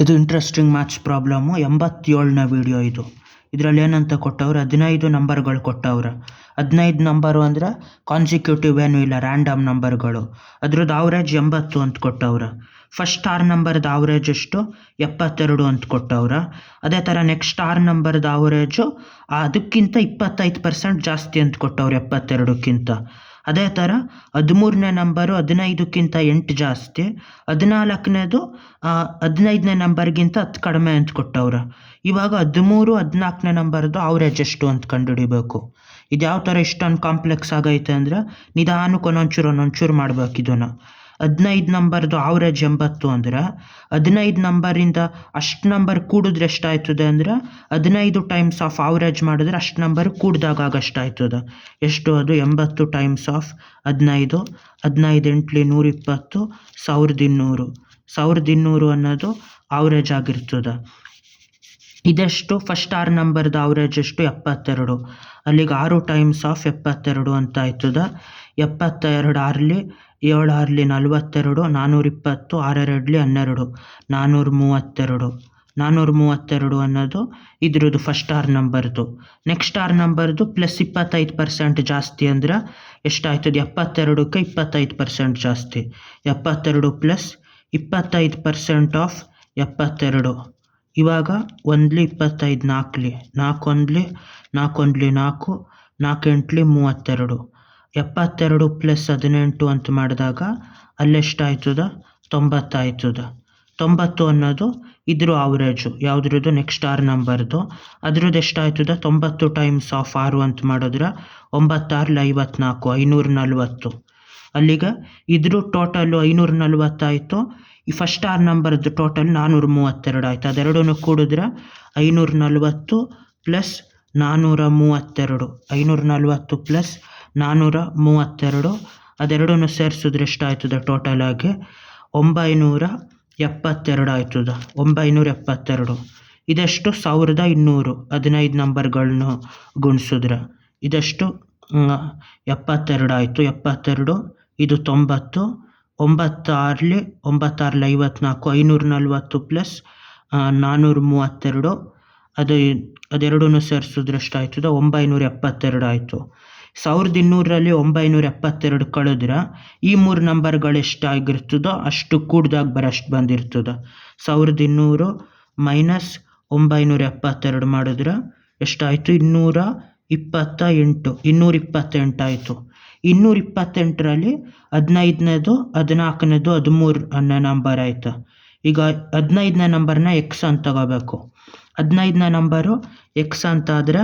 ಇದು interesting maths problem 87ನೇ video ಇದು. ಇದರಲ್ಲಿ ಏನಂತ ಕೊಟ್ಟವ್ರೆ, 15 ನಂಬರ್ಗಳು ಕೊಟ್ಟವ್ರೆ. 15 ನಂಬರು ಅಂದರೆ ಕಾನ್ಸಿಕ್ಯೂಟಿವ್ ಏನೂ ಇಲ್ಲ, ರ್ಯಾಂಡಮ್ ನಂಬರ್ಗಳು. ಅದ್ರದ್ದು ಆವ್ರೇಜ್ 80 ಅಂತ ಕೊಟ್ಟವ್ರೆ. ಫಸ್ಟ್ ಆರ್ ನಂಬರ್ದು ಆವ್ರೇಜ್ ಎಷ್ಟು 72 ಅಂತ ಕೊಟ್ಟವ್ರೆ. ಅದೇ ಥರ ನೆಕ್ಸ್ಟ್ ಆರ್ ನಂಬರ್ದು ಆವ್ರೇಜು ಅದಕ್ಕಿಂತ 25% ಜಾಸ್ತಿ ಅಂತ ಕೊಟ್ಟವ್ರೆ 72ಕ್ಕಿಂತ. ಅದೇ ಥರ 13ನೇ ನಂಬರು 15ಕ್ಕಿಂತ 8 ಜಾಸ್ತಿ, 14ನೇದು 15ನೇ ನಂಬರ್ಗಿಂತ 10 ಕಡಿಮೆ ಅಂತ ಕೊಟ್ಟವ್ರೆ. ಇವಾಗ 13, 14ನೇ ನಂಬರ್ದು ಆವ್ರೇಜ್ ಎಷ್ಟು ಅಂತ ಕಂಡುಹಿಡಿಬೇಕು. ಇದು ಯಾವ ಥರ ಇಷ್ಟೊಂದು ಕಾಂಪ್ಲೆಕ್ಸ್ ಆಗೈತೆ ಅಂದರೆ ನಿಧಾನಕ್ಕೆ ಒಂದೊಂಚೂರು ಮಾಡ್ಬೇಕು ಇದನ್ನು. 15 ನಂಬರ್ದು ಆವ್ರೇಜ್ 80 ಅಂದರೆ 15 ನಂಬರಿಂದ ಅಷ್ಟು ನಂಬರ್ ಕೂಡಿದ್ರೆ ಎಷ್ಟಾಯ್ತದೆ ಅಂದರೆ 15 ಟೈಮ್ಸ್ ಆಫ್ ಆವ್ರೇಜ್ ಮಾಡಿದ್ರೆ ಅಷ್ಟು ನಂಬರ್ ಕೂಡಿದಾಗ ಆಗಷ್ಟಾಯ್ತದೆ. ಎಷ್ಟು ಅದು 80 ಟೈಮ್ಸ್ ಆಫ್ 15, 15 8 120, 1200. 1200 ಅನ್ನೋದು ಆವ್ರೇಜ್ ಆಗಿರ್ತದೆ. ಇದೆಷ್ಟು ಫಸ್ಟ್ ಆರ್ ನಂಬರ್ದು ಆವ್ರೇಜ್ ಎಷ್ಟು 72. ಅಲ್ಲಿಗೆ 6 ಟೈಮ್ಸ್ ಆಫ್ 72 ಅಂತ ಆಯ್ತದೆ. 72 ಆರ್ಲಿ 7 ಆರ್ಲಿ 42, 420, 6 2 12, 432. 432 ಅನ್ನೋದು ಇದ್ರದ್ದು ಫಸ್ಟ್ ಆರ್ ನಂಬರ್ದು. ನೆಕ್ಸ್ಟ್ ಆರ್ ನಂಬರ್ದು ಪ್ಲಸ್ 25% ಜಾಸ್ತಿ ಅಂದರೆ ಎಷ್ಟಾಯ್ತದೆ, 72ಕ್ಕೆ 25% ಜಾಸ್ತಿ. 72 ಪ್ಲಸ್ 25% ಆಫ್ 72. ಇವಾಗ 1 25, 4 4 4 4 4 32. 72 ಪ್ಲಸ್ 18 ಅಂತ ಮಾಡಿದಾಗ ಅಲ್ಲೆಷ್ಟಾಯ್ತದೆ 90 ಆಯ್ತದೆ. 90 ಅನ್ನೋದು ಇದ್ರ ಆವ್ರೇಜು ಯಾವುದ್ರದ್ದು ನೆಕ್ಸ್ಟ್ ಆರ್ ನಂಬರ್ದು. ಅದ್ರದ್ದು ಎಷ್ಟಾಯ್ತದೆ 90 ಟೈಮ್ಸ್ ಆಫ್ 6 ಅಂತ ಮಾಡಿದ್ರೆ 9 6 54, 540. ಅಲ್ಲಿಗೆ ಇದ್ರ ಟೋಟಲು 540 ಆಯಿತು. ಈ ಫಸ್ಟ್ ಆರ್ ನಂಬರ್ದು ಟೋಟಲ್ 432 ಆಯಿತು. ಅದೆರಡೂ ಕೂಡಿದ್ರೆ 540 ಪ್ಲಸ್ 432. 540 ಪ್ಲಸ್ 432 ಅದೆರಡೂ ಸೇರಿಸಿದ್ರೆ ಎಷ್ಟಾಯ್ತದೆ ಟೋಟಲ್ ಆಗಿ 972 ಆಯ್ತದೆ. 972 ಇದೆಷ್ಟು 1200. 15 ನಂಬರ್ಗಳನ್ನ ಗುಣಿಸಿದ್ರೆ ಇದೆಷ್ಟು 72 ಆಯಿತು. 72 ಇದು 90. 9 6 54, 540 ಪ್ಲಸ್ 432 ಅದೆರಡೂ ಸೇರಿಸಿದ್ರೆ ಎಷ್ಟಾಯ್ತದೆ 972 ಆಯಿತು. 1200ರಲ್ಲಿ 972 ಕಳೆದ್ರೆ ಈ 3 ನಂಬರ್ಗಳು ಎಷ್ಟಾಗಿರ್ತದೋ ಅಷ್ಟು ಕೂಡ್ದಾಗ ಬರೋಷ್ಟು ಬಂದಿರ್ತದೆ. 1200 ಮೈನಸ್ 972 ಮಾಡಿದ್ರೆ ಎಷ್ಟಾಯಿತು 228. 228 ಆಯಿತು. 228ರಲ್ಲಿ 15ನೇದು 14ನೇದು 13 ಅನ್ನೋ ನಂಬರ್ ಆಯಿತು. ಈಗ 15ನೇ ನಂಬರ್ನ ಎಕ್ಸ್ ಅಂತ ತಗೋಬೇಕು. 15ನೇ ನಂಬರು ಎಕ್ಸ್ ಅಂತ ಆದರೆ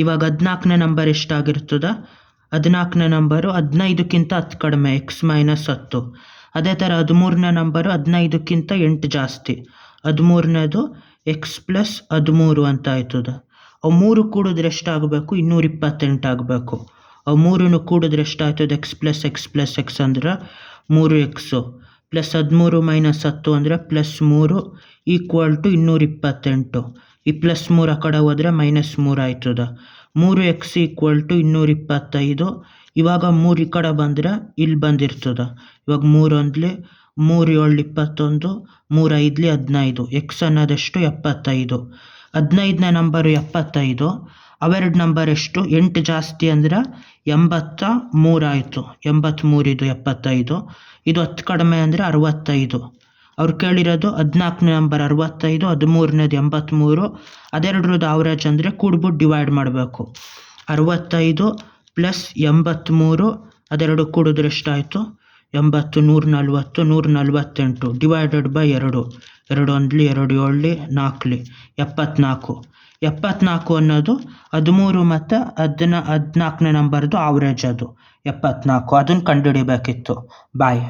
ಇವಾಗ 14ನೇ ನಂಬರ್ ಎಷ್ಟಾಗಿರ್ತದೆ, 14ನೇ ನಂಬರು 15ಕ್ಕಿಂತ 10 ಕಡಿಮೆ, ಎಕ್ಸ್ ಮೈನಸ್ 10. ಅದೇ ಥರ 13ನೇ ನಂಬರು 15ಕ್ಕಿಂತ 8 ಜಾಸ್ತಿ, 13ನೇದು ಎಕ್ಸ್ ಪ್ಲಸ್ 13 ಅಂತ ಆಯ್ತದೆ. ಅವು 3 ಕೂಡಿದ್ರೆ ಎಷ್ಟಾಗಬೇಕು 228 ಆಗಬೇಕು. ಅವು 3 ಕೂಡಿದ್ರೆ ಎಷ್ಟಾಯ್ತದೆ ಎಕ್ಸ್ ಪ್ಲಸ್ ಎಕ್ಸ್ ಅಂದರೆ 3x ಪ್ಲಸ್ 13 ಮೈನಸ್ 10 ಅಂದರೆ ಪ್ಲಸ್ 3 ಈಕ್ವಲ್ ಟು 228. ಈ ಪ್ಲಸ್ 3 ಆ ಕಡೆ ಹೋದರೆ ಮೈನಸ್ 3 ಆಯ್ತದೆ. 3x equal to 225. ಇವಾಗ 3 ಈ ಕಡೆ ಬಂದರೆ ಇಲ್ಲಿ ಬಂದಿರ್ತದೆ. ಇವಾಗ 3 1 3 7 21, 3 5 15. ಎಕ್ಸ್ ಅನ್ನೋದೆಷ್ಟು 75. 15ನೇ ನಂಬರು 75. ಅವೆರಡು ನಂಬರ್ ಎಷ್ಟು 8 ಜಾಸ್ತಿ ಅಂದರೆ 83 ಆಯಿತು. 83 ಇದು 75. ಇದು 10 ಕಡಿಮೆ ಅಂದರೆ 65. ಅವ್ರು ಕೇಳಿರೋದು 14ನೇ ನಂಬರ್ 65, 13ನೇದು 83. ಅದೆರಡರದ್ದು ಆವ್ರೇಜ್ ಅಂದರೆ ಕೂಡ್ಬಿಟ್ಟು ಡಿವೈಡ್ ಮಾಡಬೇಕು. 65 ಪ್ಲಸ್ 83 ಅದೆರಡು ಕೂಡಿದ್ರೆ ಎಷ್ಟಾಯಿತು 80. 140, 148 ಡಿವೈಡೆಡ್ ಬೈ 2. 2 1 2 7 4 74. 74 ಅನ್ನೋದು 13 ಮತ್ತು 14ನೇ ನಂಬರ್ದು ಆವ್ರೇಜ್ ಅದು 74. ಅದನ್ನು ಕಂಡುಹಿಡಿಬೇಕಿತ್ತು. ಬಾಯ್.